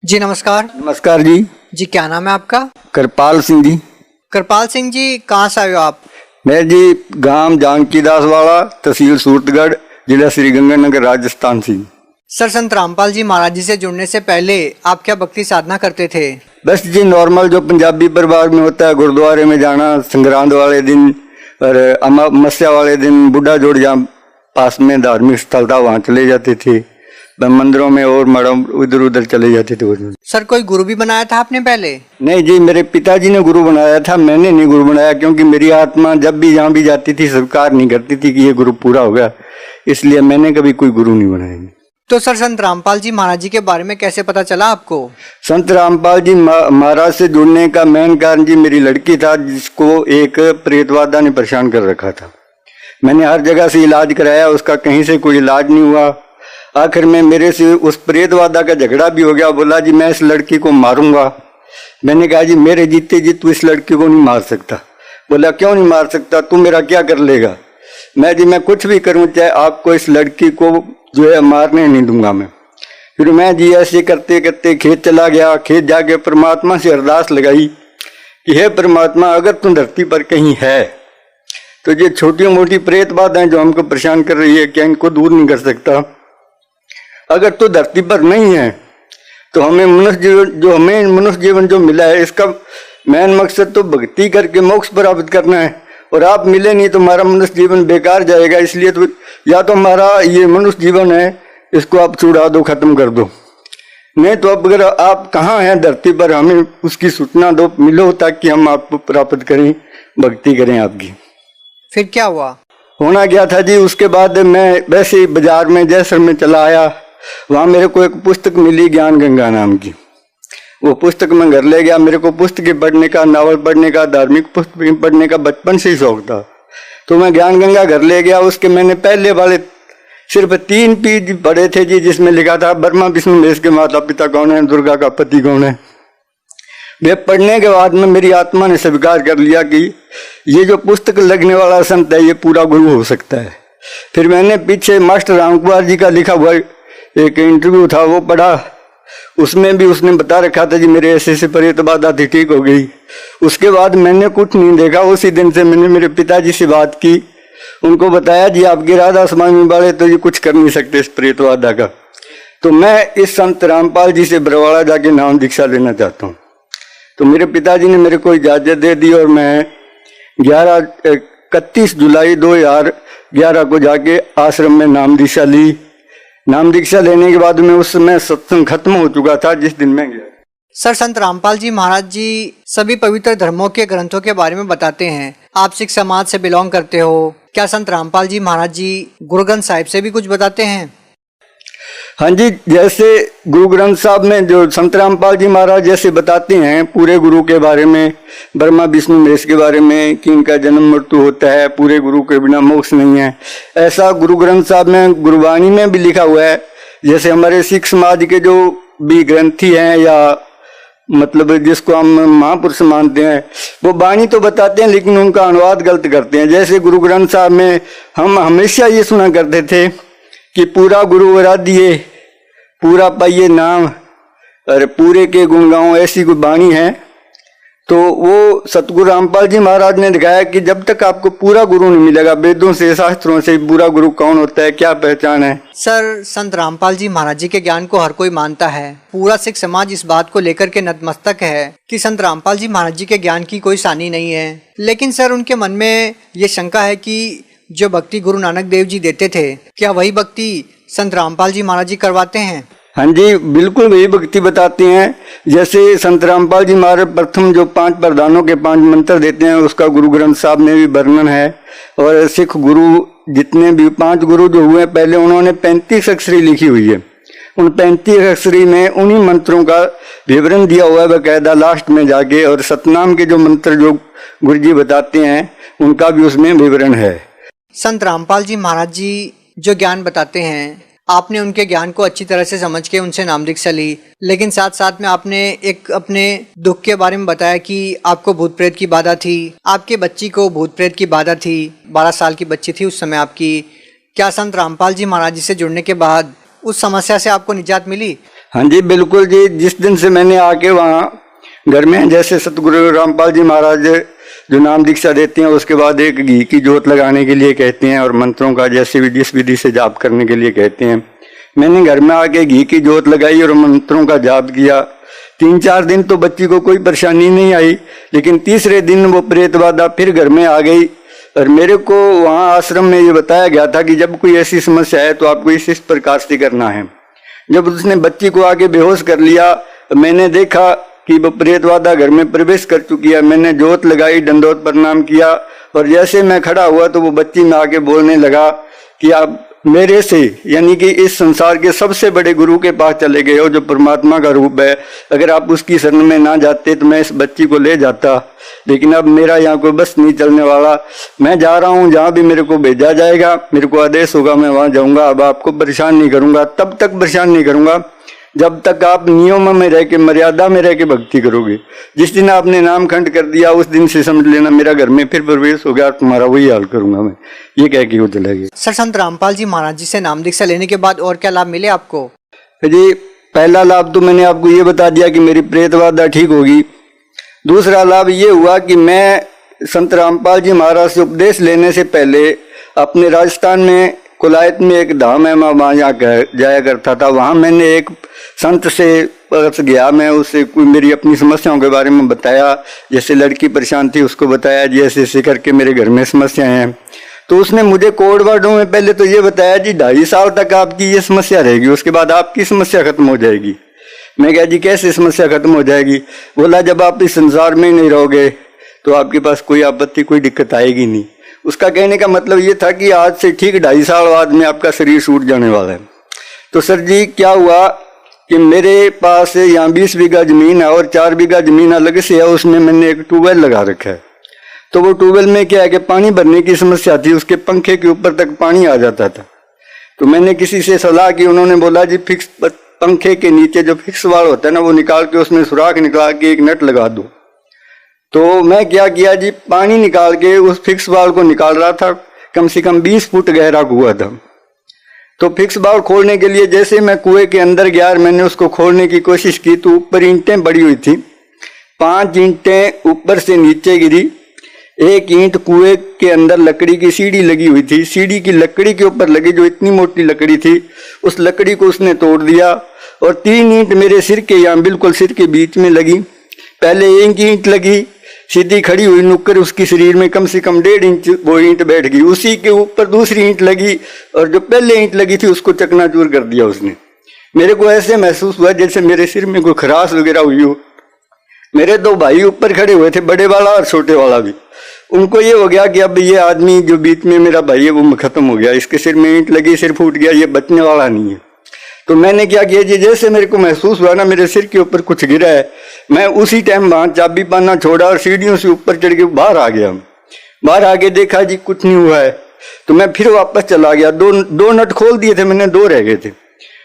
जी नमस्कार। नमस्कार जी। जी क्या नाम है आपका? कृपाल सिंह जी। कृपाल सिंह जी, कहाँ से आए हो आप? मैं जी गांव जानकीदास वाला, तहसील सूरतगढ़, जिला श्री गंगानगर, राजस्थान से। सर, संत रामपाल जी महाराज जी से जुड़ने से पहले आप क्या भक्ति साधना करते थे? बस जी नॉर्मल जो पंजाबी परिवार में होता है, गुरुद्वारे में जाना संक्रांत वाले दिन और अमावस्या वाले दिन बुढ़ा जोड़ जहाँ पास में धार्मिक स्थल था वहाँ चले जाते थे, मंदिरों में और मठों इधर उधर चले जाते थे। सर, कोई गुरु भी बनाया था आपने पहले? नहीं जी, मेरे पिताजी ने गुरु बनाया था, मैंने नहीं गुरु बनाया, क्योंकि मेरी आत्मा जब भी जहाँ भी जाती थी स्वीकार नहीं करती थी कि ये गुरु पूरा हो गया, इसलिए मैंने कभी कोई गुरु नहीं बनाया। तो सर, संत रामपाल जी महाराज जी के बारे में कैसे पता चला आपको? संत रामपाल जी महाराज से जुड़ने का मेन कारण जी मेरी लड़की था, जिसको एक प्रेतवादा ने परेशान कर रखा था। मैंने हर जगह से इलाज कराया, उसका कहीं से कोई इलाज नहीं हुआ। आखिर में मेरे से उस प्रेतवादा का झगड़ा भी हो गया। बोला जी मैं इस लड़की को मारूंगा। मैंने कहा जी मेरे जीते जी तू इस लड़की को नहीं मार सकता। बोला क्यों नहीं मार सकता, तू मेरा क्या कर लेगा? मैं कुछ भी करूं, चाहे आपको इस लड़की को जो है मारने नहीं दूंगा मैं। फिर मैं जी ऐसे करते करते खेत चला गया। खेत जाके परमात्मा से अरदास लगाई कि हे परमात्मा, अगर तू धरती पर कहीं है तो ये छोटी मोटी प्रेत बाधाएं जो हमको परेशान कर रही है, क्या इनको दूर नहीं कर सकता? अगर तू धरती पर नहीं है तो हमें मनुष्य जीवन जो मिला है, इसका मेन मकसद तो भक्ति करके मोक्ष प्राप्त करना है। और आप मिले नहीं तो हमारा मनुष्य जीवन बेकार जाएगा। इसलिए तो या तो हमारा ये मनुष्य जीवन है, इसको आप छुड़ा दो, खत्म कर दो। नहीं तो अब अगर आप कहाँ हैं धरती पर, हमें उसकी सूचना दो, मिलो, ताकि हम आपको प्राप्त करें, भक्ति करें आपकी। फिर क्या हुआ? होना क्या था जी, उसके बाद मैं वैसे ही बाजार में जैसलमेर में चला आया। वहां मेरे को एक पुस्तक मिली ज्ञान गंगा नाम की। वो पुस्तक मैं घर ले गया। मेरे को पुस्तकें पढ़ने का, नावल पढ़ने का, धार्मिक पुस्तकें पढ़ने का बचपन से ही शौक था। तो मैं ज्ञान गंगा घर ले गया। उसके मैंने पहले वाले सिर्फ 3 पेज पढ़े थे जी, जिसमें लिखा था ब्रह्मा विष्णु महेश के माता पिता कौन है, दुर्गा का पति कौन है। वे पढ़ने के बाद में मेरी आत्मा ने स्वीकार कर लिया कि ये जो पुस्तक लगने वाला संत है, ये पूरा गुरु हो सकता है। फिर मैंने पीछे मास्टर राम कुमार जी का लिखा हुआ एक इंटरव्यू था, वो पढ़ा। उसमें भी उसने बता रखा था जी मेरे ऐसे ऐसे प्रेत बाधा थी, ठीक हो गई। उसके बाद मैंने कुछ नहीं देखा। उसी दिन से मैंने मेरे पिताजी से बात की, उनको बताया जी आपके राधा स्वामी वाले तो ये कुछ कर नहीं सकते इस प्रेत बाधा का। तो मैं इस संत रामपाल जी से बरवाड़ा जाके नाम दीक्षा लेना चाहता हूँ। तो मेरे पिताजी ने मेरे को इजाजत दे दी और मैं 31 जुलाई 2011 को जाके आश्रम में नाम दीक्षा ली। नाम दीक्षा लेने के बाद में उस समय सत्संग खत्म हो चुका था जिस दिन मैं गया। सर, संत रामपाल जी महाराज जी सभी पवित्र धर्मों के ग्रंथों के बारे में बताते हैं। आप सिख समाज से बिलोंग करते हो, क्या संत रामपाल जी महाराज जी गुरु ग्रंथ साहिब से भी कुछ बताते हैं? हाँ जी, जैसे गुरु ग्रंथ साहब में जो संत रामपाल जी महाराज जैसे बताते हैं पूरे गुरु के बारे में, ब्रह्मा विष्णु महेश के बारे में कि इनका जन्म मृत्यु होता है, पूरे गुरु के बिना मोक्ष नहीं है, ऐसा गुरु ग्रंथ साहब में गुरुवाणी में भी लिखा हुआ है। जैसे हमारे सिख समाज के जो भी ग्रंथी हैं या मतलब जिसको हम महापुरुष मानते हैं, वो वाणी तो बताते हैं लेकिन उनका अनुवाद गलत करते हैं। जैसे गुरु ग्रंथ साहब में हम हमेशा ये सुना करते थे कि पूरा गुरु आराध्य, पूरा पाइये नाम और पूरे के गुण गाओ, ऐसी कोई वाणी है। तो वो सतगुरु रामपाल जी महाराज ने दिखाया कि जब तक आपको पूरा गुरु नहीं मिलेगा, वेदों से शास्त्रों से पूरा गुरु कौन होता है, क्या पहचान है। सर, संत रामपाल जी महाराज जी के ज्ञान को हर कोई मानता है। पूरा सिख समाज इस बात को लेकर के नतमस्तक है कि संत रामपाल जी महाराज जी के ज्ञान की कोई सानी नहीं है। लेकिन सर, उनके मन में ये शंका है कि जो भक्ति गुरु नानक देव जी देते थे, क्या वही भक्ति संत रामपाल जी महाराज जी करवाते हैं? हाँ जी, बिल्कुल वही भक्ति बताते हैं। जैसे संत रामपाल जी महाराज प्रथम जो 5 प्रधानों के 5 मंत्र देते हैं, उसका गुरु ग्रंथ साहब में भी वर्णन है। और सिख गुरु जितने भी 5 गुरु जो हुए पहले, उन्होंने 35 अक्षरी लिखी हुई है। उन 35 अक्षरी में उन्हीं मंत्रों का विवरण दिया हुआ है बकायदा लास्ट में जाके। और सतनाम के जो मंत्र जो गुरु जी बताते हैं, उनका भी उसमें विवरण है। संत रामपाल जी महाराज जी जो ज्ञान बताते हैं, आपने उनके ज्ञान को अच्छी तरह से समझ के उनसे नाम दीक्षा ली, लेकिन साथ साथ में आपने एक अपने दुख के बारे में बताया कि आपको भूत प्रेत की बाधा थी, आपके बच्ची को भूत प्रेत की बाधा थी, 12 साल की बच्ची थी उस समय आपकी। क्या संत रामपाल जी महाराज जी से जुड़ने के बाद उस समस्या से आपको निजात मिली? हाँ जी बिल्कुल जी। जिस दिन से मैंने आके वहाँ घर में, जैसे सतगुरु रामपाल जी महाराज जो नाम दीक्षा देते हैं, उसके बाद एक घी की जोत लगाने के लिए कहते हैं और मंत्रों का जैसे भी जिस विधि से जाप करने के लिए कहते हैं। मैंने घर में आके घी की जोत लगाई और मंत्रों का जाप किया। 3-4 दिन तो बच्ची को कोई परेशानी नहीं आई, लेकिन तीसरे दिन वो प्रेत बाधा फिर घर में आ गई। और मेरे को वहाँ आश्रम में ये बताया गया था कि जब कोई ऐसी समस्या है तो आपको इस प्रकार से करना है। जब उसने बच्ची को आके बेहोश कर लिया, मैंने देखा कि वो प्रेत बाधा घर में प्रवेश कर चुकी है। मैंने जोत लगाई, दंडोत प्रणाम किया और जैसे मैं खड़ा हुआ तो वो बच्ची में आके बोलने लगा कि आप मेरे से, यानी कि इस संसार के सबसे बड़े गुरु के पास चले गए हो जो परमात्मा का रूप है। अगर आप उसकी शरण में ना जाते तो मैं इस बच्ची को ले जाता, लेकिन अब मेरा यहाँ कोई बस नहीं चलने वाला। मैं जा रहा हूँ, जहाँ भी मेरे को भेजा जाएगा, मेरे को आदेश होगा, मैं वहाँ जाऊँगा। अब आपको परेशान नहीं करूँगा, तब तक परेशान नहीं करूँगा जब तक आप नियम में रह के, मर्यादा में रह के भक्ति करोगे। जिस दिन आपने नाम खंड कर दिया उस दिन से समझ लेना मेरा घर में फिर प्रवेश हो गया, तुम्हारा वही हाल करूंगा मैं। ये कह के वो चला गया। सर, संत रामपाल जी महाराज जी से नाम दीक्षा लेने के बाद और क्या लाभ मिले आपको? जी, पहला लाभ तो मैंने आपको ये बता दिया कि मेरी प्रेत बाधा ठीक होगी। दूसरा लाभ ये हुआ कि मैं संत रामपाल जी महाराज से उपदेश लेने से पहले अपने राजस्थान में कुलायत में एक धाम है, मैं वहाँ जाया करता था। वहाँ मैंने एक संत से पास गया, मैं उससे मेरी अपनी समस्याओं के बारे में बताया। जैसे लड़की परेशान थी उसको बताया, जैसे ऐसे करके मेरे घर में समस्याएं हैं। तो उसने मुझे कोड वर्डों में पहले तो ये बताया जी 2.5 साल तक आपकी ये समस्या रहेगी, उसके बाद आपकी समस्या खत्म हो जाएगी। मैं कहा जी कैसे समस्या खत्म हो जाएगी? बोला जब आप इस संसार में ही नहीं रहोगे तो आपके पास कोई आपत्ति, कोई दिक्कत आएगी नहीं। उसका कहने का मतलब ये था कि आज से ठीक 2.5 साल बाद में आपका शरीर छूट जाने वाला है। तो सर जी क्या हुआ कि मेरे पास यहाँ 20 बीघा जमीन है और 4 बीघा जमीन अलग से है, उसमें मैंने एक ट्यूबवेल लगा रखा है। तो वो ट्यूबवेल में क्या है कि पानी भरने की समस्या थी, उसके पंखे के ऊपर तक पानी आ जाता था। तो मैंने किसी से सलाह की, उन्होंने बोला जी फिक्स पंखे के नीचे जो फिक्स वाल होता है ना, वो निकाल के उसमें सुराख निकाल के एक नट लगा दो। तो मैं क्या किया जी, पानी निकाल के उस फिक्स वाल को निकाल रहा था। कम से कम 20 फुट गहरा कुआं था। तो फिक्स वाल खोलने के लिए जैसे मैं कुएं के अंदर गया, मैंने उसको खोलने की कोशिश की तो ऊपर ईंटें पड़ी हुई थी। 5 ईंटें ऊपर से नीचे गिरी। एक ईंट कुएं के अंदर लकड़ी की सीढ़ी लगी हुई थी, सीढ़ी की लकड़ी के ऊपर लगी जो इतनी मोटी लकड़ी थी, उस लकड़ी को उसने तोड़ दिया। और 3 ईंट मेरे सिर के यहाँ बिल्कुल सिर के बीच में लगी। पहले एक ईंट लगी सीधी खड़ी हुई नुक्कर, उसकी शरीर में कम से कम 1.5 इंच वो ईंट बैठ गई। उसी के ऊपर दूसरी ईंट लगी और जो पहले ईंट लगी थी उसको चकनाचूर कर दिया उसने। मेरे को ऐसे महसूस हुआ जैसे मेरे सिर में कोई खराश वगैरह हुई हो। मेरे 2 भाई ऊपर खड़े हुए थे, बड़े वाला और छोटे वाला भी। उनको ये हो गया कि अब ये आदमी जो बीच में मेरा भाई है वो खत्म हो गया, इसके सिर में ईंट लगी, सिर फूट गया, ये बचने वाला नहीं है। तो मैंने क्या किया जी, जैसे मेरे को महसूस हुआ ना मेरे सिर के ऊपर कुछ गिरा है, मैं उसी टाइम वहां चाबी पाना छोड़ा और सीढ़ियों से ऊपर चढ़ के बाहर आ गया। बाहर आके देखा जी कुछ नहीं हुआ है। तो मैं फिर वापस चला गया। दो नट खोल दिए थे मैंने, 2 रह गए थे।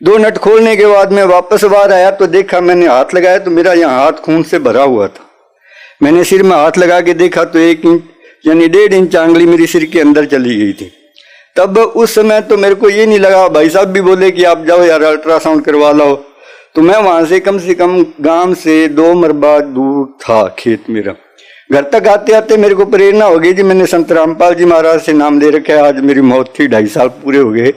2 नट खोलने के बाद मैं वापस बाहर आया तो देखा, मैंने हाथ लगाया तो मेरा यहाँ हाथ खून से भरा हुआ था। मैंने सिर में हाथ लगा के देखा तो 1 इंच यानी 1.5 इंच आंगली मेरी सिर के अंदर चली गई थी। तब उस समय तो मेरे को ये नहीं लगा, भाई साहब भी बोले कि आप जाओ यार अल्ट्रासाउंड करवा लो। तो मैं वहां से कम गांव से 2 मरबा दूर था खेत मेरा। घर तक आते आते मेरे को प्रेरणा हो गई जी, मैंने संत रामपाल जी महाराज से नाम ले रखा है। आज मेरी मौत थी, 2.5 साल पूरे हो गए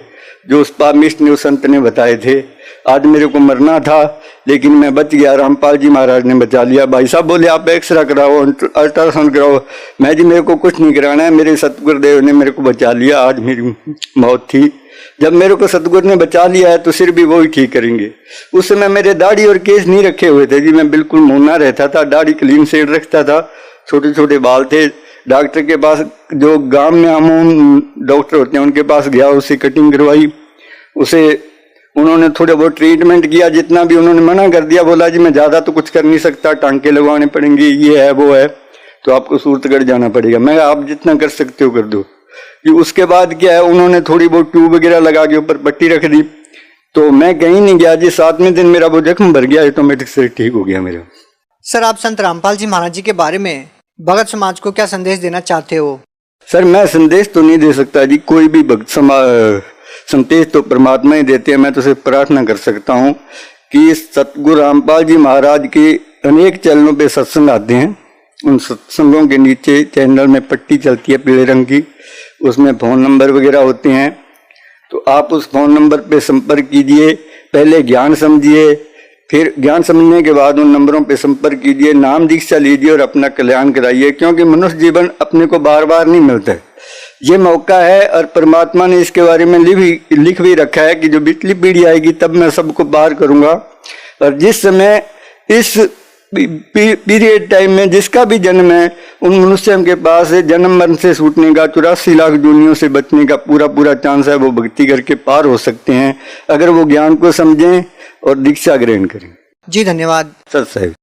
जो उस पामिस्ट ने, उस संत ने बताए थे। आज मेरे को मरना था लेकिन मैं बच गया, रामपाल जी महाराज ने बचा लिया। भाई साहब बोले आप एक्सरे कराओ, अल्ट्रासाउंड कराओ। मैं जी मेरे को कुछ नहीं कराना है, मेरे सतगुरुदेव ने मेरे को बचा लिया। आज मेरी मौत थी, जब मेरे को सतगुरु ने बचा लिया है तो सिर भी वो ही ठीक करेंगे। उस समय मेरे दाढ़ी और केस नहीं रखे हुए थे जी, मैं बिल्कुल मुन्ना रहता था, दाढ़ी क्लीन शेड रखता था, छोटे छोटे बाल थे। डॉक्टर के पास, जो गांव में अमून डॉक्टर होते हैं उनके पास गया, उससे कटिंग करवाई। उसे उन्होंने थोड़ा बहुत ट्रीटमेंट किया, जितना भी उन्होंने मना कर दिया। बोला जी मैं ज्यादा तो कुछ कर नहीं सकता, टांके लगवाने पड़ेंगे, ये है वो है, तो आपको सूरतगढ़ जाना पड़ेगा। मैं आप जितना कर सकते हो कर दो। कि उसके बाद क्या है, उन्होंने थोड़ी बहुत ट्यूब वगैरह लगा के ऊपर पट्टी रख दी। तो मैं कहीं नहीं गया जी, 7वें दिन मेरा वो जख्म भर गया, ऑटोमेटिक से ठीक हो गया मेरा। सर, आप संत रामपाल जी महाराज जी के बारे में भगत समाज को क्या संदेश देना चाहते हो? सर मैं संदेश तो नहीं दे सकता जी, कोई भी भक्त संदेश तो परमात्मा ही देते हैं। मैं तो सिर्फ प्रार्थना कर सकता हूँ कि सतगुरु रामपाल जी महाराज के अनेक चैनलों पे सत्संग आते हैं। उन सत्संगों के नीचे चैनल में पट्टी चलती है पीले रंग की, उसमें फ़ोन नंबर वगैरह होते हैं। तो आप उस फ़ोन नंबर पे संपर्क कीजिए, पहले ज्ञान समझिए, फिर ज्ञान समझने के बाद उन नंबरों पे संपर्क कीजिए, नाम दीक्षा लीजिए और अपना कल्याण कराइए। क्योंकि मनुष्य जीवन अपने को बार बार नहीं मिलता है, ये मौका है। और परमात्मा ने इसके बारे में लिख भी रखा है कि जो बिजली पीढ़ी आएगी तब मैं सबको पार करूंगा। और जिस समय इस पीरियड टाइम में जिसका भी जन्म है, उन मनुष्यों के पास जन्म मरण से छूटने का, 84 लाख दुनियों से बचने का पूरा चांस है। वो भक्ति करके पार हो सकते हैं अगर वो ज्ञान को समझें और दीक्षा ग्रहण करें। जी धन्यवाद। सत साहिब।